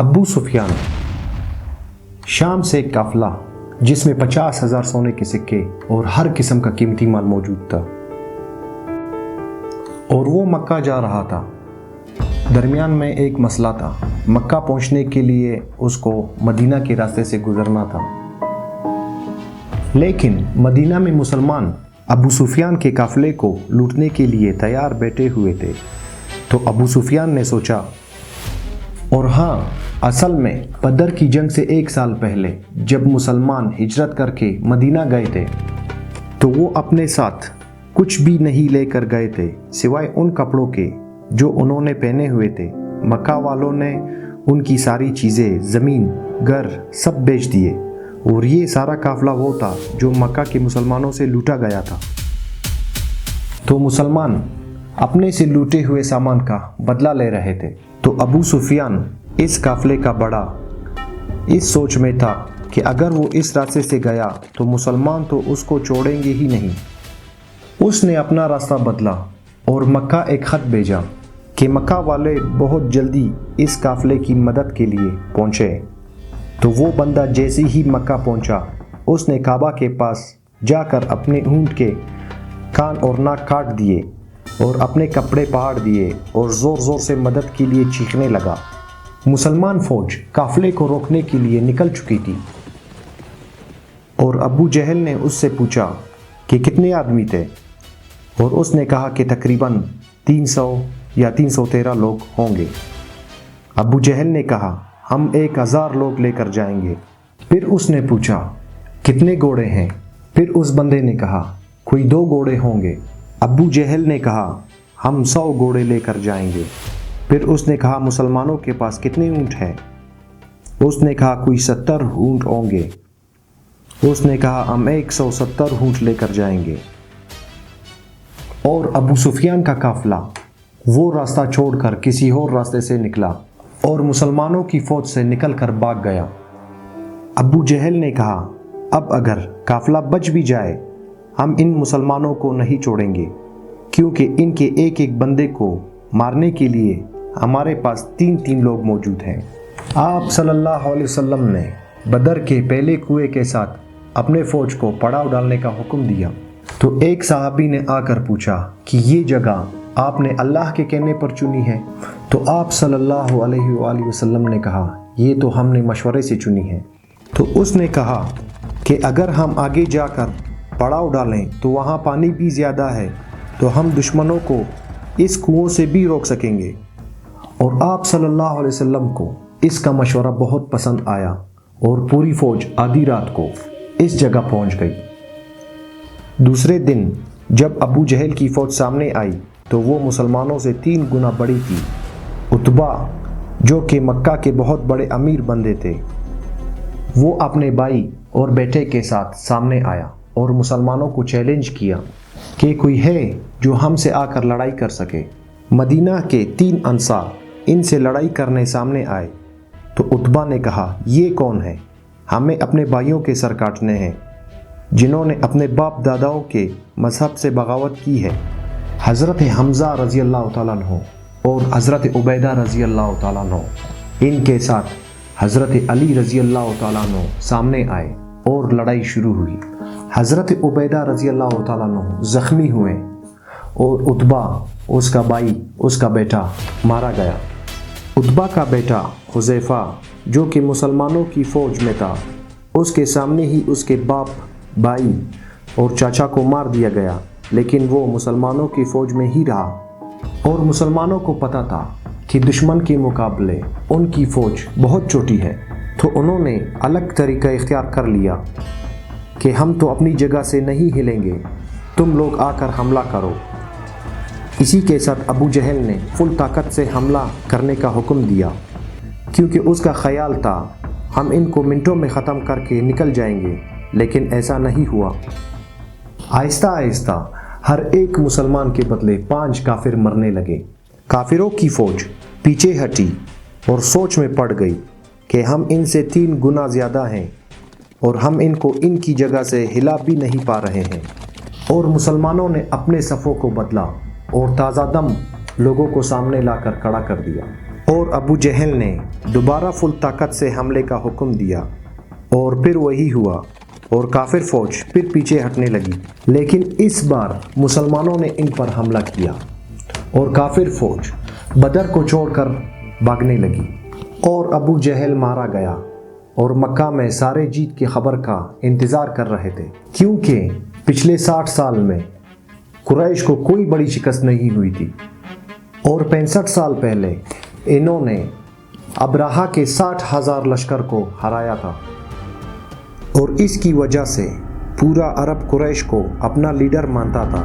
ابو سفیان شام سے ایک قافلہ جس میں 50,000 سونے کے سکے اور ہر قسم کا قیمتی مال موجود تھا، اور وہ مکہ جا رہا تھا۔ درمیان میں ایک مسئلہ تھا، مکہ پہنچنے کے لیے اس کو مدینہ کے راستے سے گزرنا تھا، لیکن مدینہ میں مسلمان ابو سفیان کے قافلے کو لوٹنے کے لیے تیار بیٹھے ہوئے تھے۔ تو ابو سفیان نے سوچا، اور ہاں اصل میں بدر کی جنگ سے 1 سال پہلے جب مسلمان ہجرت کر کے مدینہ گئے تھے تو وہ اپنے ساتھ کچھ بھی نہیں لے کر گئے تھے سوائے ان کپڑوں کے جو انہوں نے پہنے ہوئے تھے۔ مکہ والوں نے ان کی ساری چیزیں، زمین، گھر سب بیچ دیے، اور یہ سارا قافلہ وہ تھا جو مکہ کے مسلمانوں سے لوٹا گیا تھا۔ تو مسلمان اپنے سے لوٹے ہوئے سامان کا بدلہ لے رہے تھے۔ تو ابو سفیان اس قافلے کا بڑا اس سوچ میں تھا کہ اگر وہ اس راستے سے گیا تو مسلمان تو اس کو چھوڑیں گے ہی نہیں۔ اس نے اپنا راستہ بدلا اور مکہ ایک خط بھیجا کہ مکہ والے بہت جلدی اس قافلے کی مدد کے لیے پہنچے۔ تو وہ بندہ جیسے ہی مکہ پہنچا، اس نے کعبہ کے پاس جا کر اپنے اونٹ کے کان اور ناک کاٹ دیے اور اپنے کپڑے پھاڑ دیے اور زور زور سے مدد کے لیے چیخنے لگا۔ مسلمان فوج قافلے کو روکنے کے لیے نکل چکی تھی، اور ابو جہل نے اس سے پوچھا کہ کتنے آدمی تھے، اور اس نے کہا کہ تقریباً 300 یا 313 لوگ ہوں گے۔ ابو جہل نے کہا، ہم 1000 لوگ لے کر جائیں گے۔ پھر اس نے پوچھا کتنے گھوڑے ہیں؟ پھر اس بندے نے کہا کوئی 2 گھوڑے ہوں گے۔ ابو جہل نے کہا ہم 100 گھوڑے لے کر جائیں گے۔ پھر اس نے کہا مسلمانوں کے پاس کتنے اونٹ ہیں؟ اس نے کہا کوئی 70 اونٹ ہوں گے۔ اس نے کہا ہم 170 اونٹ لے کر جائیں گے۔ اور ابو سفیان کا قافلہ وہ راستہ چھوڑ کر کسی اور راستے سے نکلا اور مسلمانوں کی فوج سے نکل کر بھاگ گیا۔ ابو جہل نے کہا اب اگر قافلہ بچ بھی جائے ہم ان مسلمانوں کو نہیں چھوڑیں گے، کیونکہ ان کے ایک ایک بندے کو مارنے کے لیے ہمارے پاس 3 لوگ موجود ہیں۔ آپ صلی اللہ علیہ وسلم نے بدر کے پہلے کنویں کے ساتھ اپنے فوج کو پڑاؤ ڈالنے کا حکم دیا۔ تو ایک صحابی نے آ کر پوچھا کہ یہ جگہ آپ نے اللہ کے کہنے پر چنی ہے؟ تو آپ صلی اللہ علیہ وآلہ وسلم نے کہا یہ تو ہم نے مشورے سے چنی ہے۔ تو اس نے کہا کہ اگر ہم آگے جا کر پڑاؤ ڈالیں تو وہاں پانی بھی زیادہ ہے، تو ہم دشمنوں کو اس کنویں سے بھی روک سکیں گے۔ اور آپ صلی اللہ علیہ وسلم کو اس کا مشورہ بہت پسند آیا، اور پوری فوج آدھی رات کو اس جگہ پہنچ گئی۔ دوسرے دن جب ابو جہل کی فوج سامنے آئی تو وہ مسلمانوں سے 3 گنا بڑی تھی۔ عتبہ جو کہ مکہ کے بہت بڑے امیر بندے تھے، وہ اپنے بھائی اور بیٹے کے ساتھ سامنے آیا اور مسلمانوں کو چیلنج کیا کہ کوئی ہے جو ہم سے آ کر لڑائی کر سکے۔ مدینہ کے 3 انصار ان سے لڑائی کرنے سامنے آئے۔ تو عتبہ نے کہا یہ کون ہے؟ ہمیں اپنے بھائیوں کے سر کاٹنے ہیں جنہوں نے اپنے باپ داداؤں کے مذہب سے بغاوت کی ہے۔ حضرت حمزہ رضی اللہ تعالیٰ عنہ اور حضرت عبیدہ رضی اللہ تعالیٰ عنہ، ان کے ساتھ حضرت علی رضی اللہ تعالیٰ عنہ سامنے آئے اور لڑائی شروع ہوئی۔ حضرت عبیدہ رضی اللہ تعالیٰ عنہ زخمی ہوئے اور عتبہ، اس کا بھائی، اس کا بیٹا مارا گیا۔ عتبہ کا بیٹا حذیفہ جو کہ مسلمانوں کی فوج میں تھا، اس کے سامنے ہی اس کے باپ، بھائی اور چاچا کو مار دیا گیا، لیکن وہ مسلمانوں کی فوج میں ہی رہا۔ اور مسلمانوں کو پتہ تھا کہ دشمن کے مقابلے ان کی فوج بہت چھوٹی ہے، تو انہوں نے الگ طریقہ اختیار کر لیا کہ ہم تو اپنی جگہ سے نہیں ہلیں گے، تم لوگ آ کر حملہ کرو۔ اسی کے ساتھ ابو جہل نے فل طاقت سے حملہ کرنے کا حکم دیا، کیونکہ اس کا خیال تھا ہم ان کو منٹوں میں ختم کر کے نکل جائیں گے، لیکن ایسا نہیں ہوا۔ آہستہ آہستہ ہر ایک مسلمان کے بدلے 5 کافر مرنے لگے۔ کافروں کی فوج پیچھے ہٹی اور سوچ میں پڑ گئی کہ ہم ان سے 3 گنا زیادہ ہیں اور ہم ان کو ان کی جگہ سے ہلا بھی نہیں پا رہے ہیں۔ اور مسلمانوں نے اپنے صفوں کو بدلا اور تازہ دم لوگوں کو سامنے لا کر کھڑا کر دیا، اور ابو جہل نے دوبارہ فل طاقت سے حملے کا حکم دیا اور پھر وہی ہوا اور کافر فوج پھر پیچھے ہٹنے لگی، لیکن اس بار مسلمانوں نے ان پر حملہ کیا اور کافر فوج بدر کو چھوڑ کر بھاگنے لگی اور ابو جہل مارا گیا اور مکہ میں سارے جیت کی خبر کا انتظار کر رہے تھے، کیونکہ پچھلے 60 سال میں قریش کو کوئی بڑی شکست نہیں ہوئی تھی اور 65 سال پہلے انہوں نے ابراہا کے 60,000 لشکر کو ہرایا تھا، اور اس کی وجہ سے پورا عرب قریش کو اپنا لیڈر مانتا تھا۔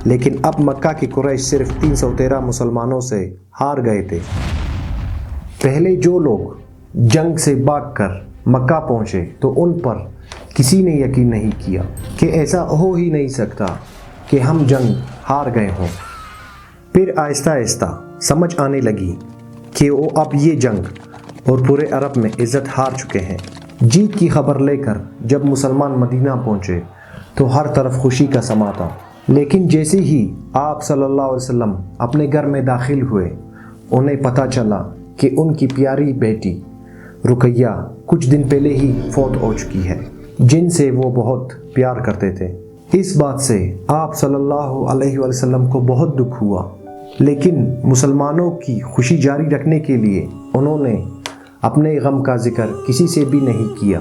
لیکن اب مکہ کی قریش صرف 313 مسلمانوں سے ہار گئے تھے۔ پہلے جو لوگ جنگ سے بھاگ کر مکہ پہنچے تو ان پر کسی نے یقین نہیں کیا کہ ایسا ہو ہی نہیں سکتا کہ ہم جنگ ہار گئے ہوں۔ پھر آہستہ آہستہ سمجھ آنے لگی کہ وہ اب یہ جنگ اور پورے عرب میں عزت ہار چکے ہیں۔ جیت کی خبر لے کر جب مسلمان مدینہ پہنچے تو ہر طرف خوشی کا سما تھا، لیکن جیسے ہی آپ صلی اللہ علیہ وسلم اپنے گھر میں داخل ہوئے، انہیں پتہ چلا کہ ان کی پیاری بیٹی رقیہ کچھ دن پہلے ہی فوت ہو چکی ہے، جن سے وہ بہت پیار کرتے تھے۔ اس بات سے آپ صلی اللہ علیہ وسلم کو بہت دکھ ہوا، لیکن مسلمانوں کی خوشی جاری رکھنے کے لیے انہوں نے اپنے غم کا ذکر کسی سے بھی نہیں کیا،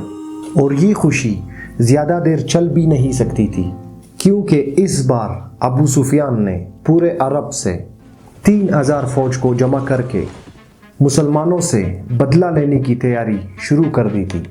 اور یہ خوشی زیادہ دیر چل بھی نہیں سکتی تھی، کیونکہ اس بار ابو سفیان نے پورے عرب سے 3000 فوج کو جمع کر کے مسلمانوں سے بدلہ لینے کی تیاری شروع کر دی تھی۔